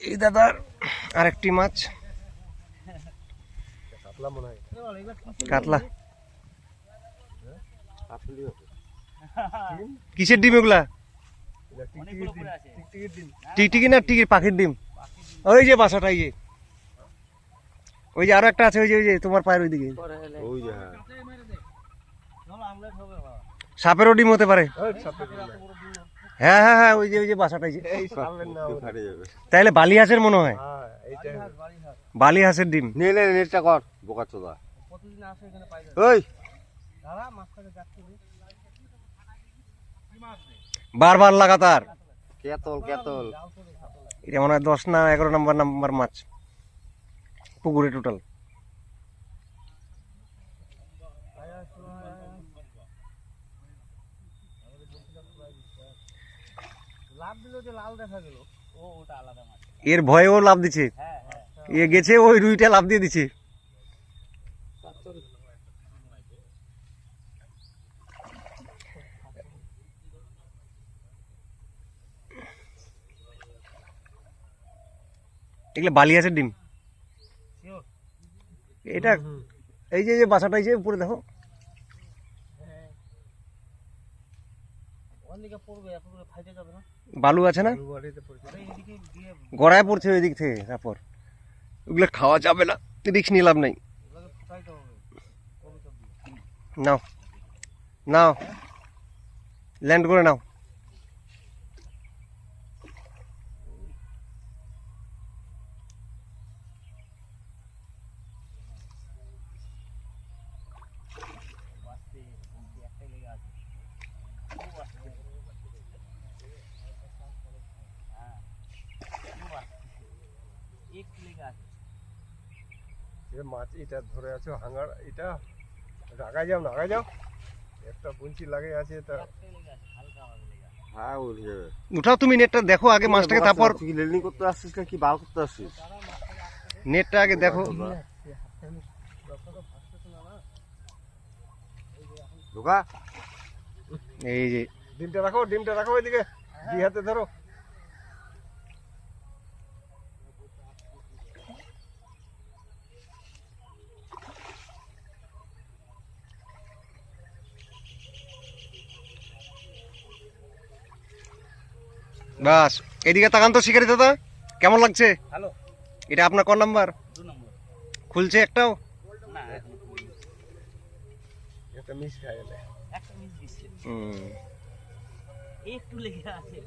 এই দাদার আরেকটি মাছ, কাতলা। কিসের ডিম এগুলা? টিকটিকি না টিকি পাখির ডিম? ওই যে বাসাটা, ওই যে আরো একটা আছে, ওই যে তোমার পায়ের ওইদিকে। সাপেরও ডিম হতে পারে। হ্যাঁ হ্যাঁ হ্যাঁ, ওই যে বাসাটাই। তাইলে বালি হাঁসের মনে হয়, বালি হাঁসের ডিম। নেটটা কর বোকা চোদা। ওই বারবার লাগাতার কেতল কেতল। এটা মনে হয় 10 না 11 নাম্বার মাছ পুকুরে টোটাল। এর ভয়েও লাভ দিচ্ছে, এ গেছে ওই রুইটা লাভ দিয়ে দিচ্ছে। এগুলো বালি হাঁসের ডিম। এটা এই যে বাসাটা, এই যে উপরে দেখো, বালু আছে না, গড়ায় পড়ছে ওই দিক থেকে। তারপর ওগুলো খাওয়া যাবে না, রিস্ক নিয়ে লাভ নাই। নাও নাও, ল্যান্ড করে নাও। মাছ এটা ধরে আছো হাঙ্গার, এটা আগায় যাও না, আগায় যাও। একটা বুনচি লাগে আছে তা। হ্যাঁ উঠে যাবে। উঠাও তুমি নেটটা, দেখো আগে মাছটাকে, তারপর তুই কি লেলিং করতে আসছিস না কি বাল করতে আসছিস? নেটটা আগে দেখো। ঢোকা এই যে ডিমটা রাখো ওইদিকে, দুই হাতে ধরো। বাস, এদিকে তাকান তো শিকারি দাদা, কেমন লাগছে? ভালো। এটা আপনার কোন নাম্বার? 2 নম্বর। খুলছে একটাও? না, একটা মিস খাই গেলে। একটা মিস দিচ্ছে। হুম। একটু লেগে আছে।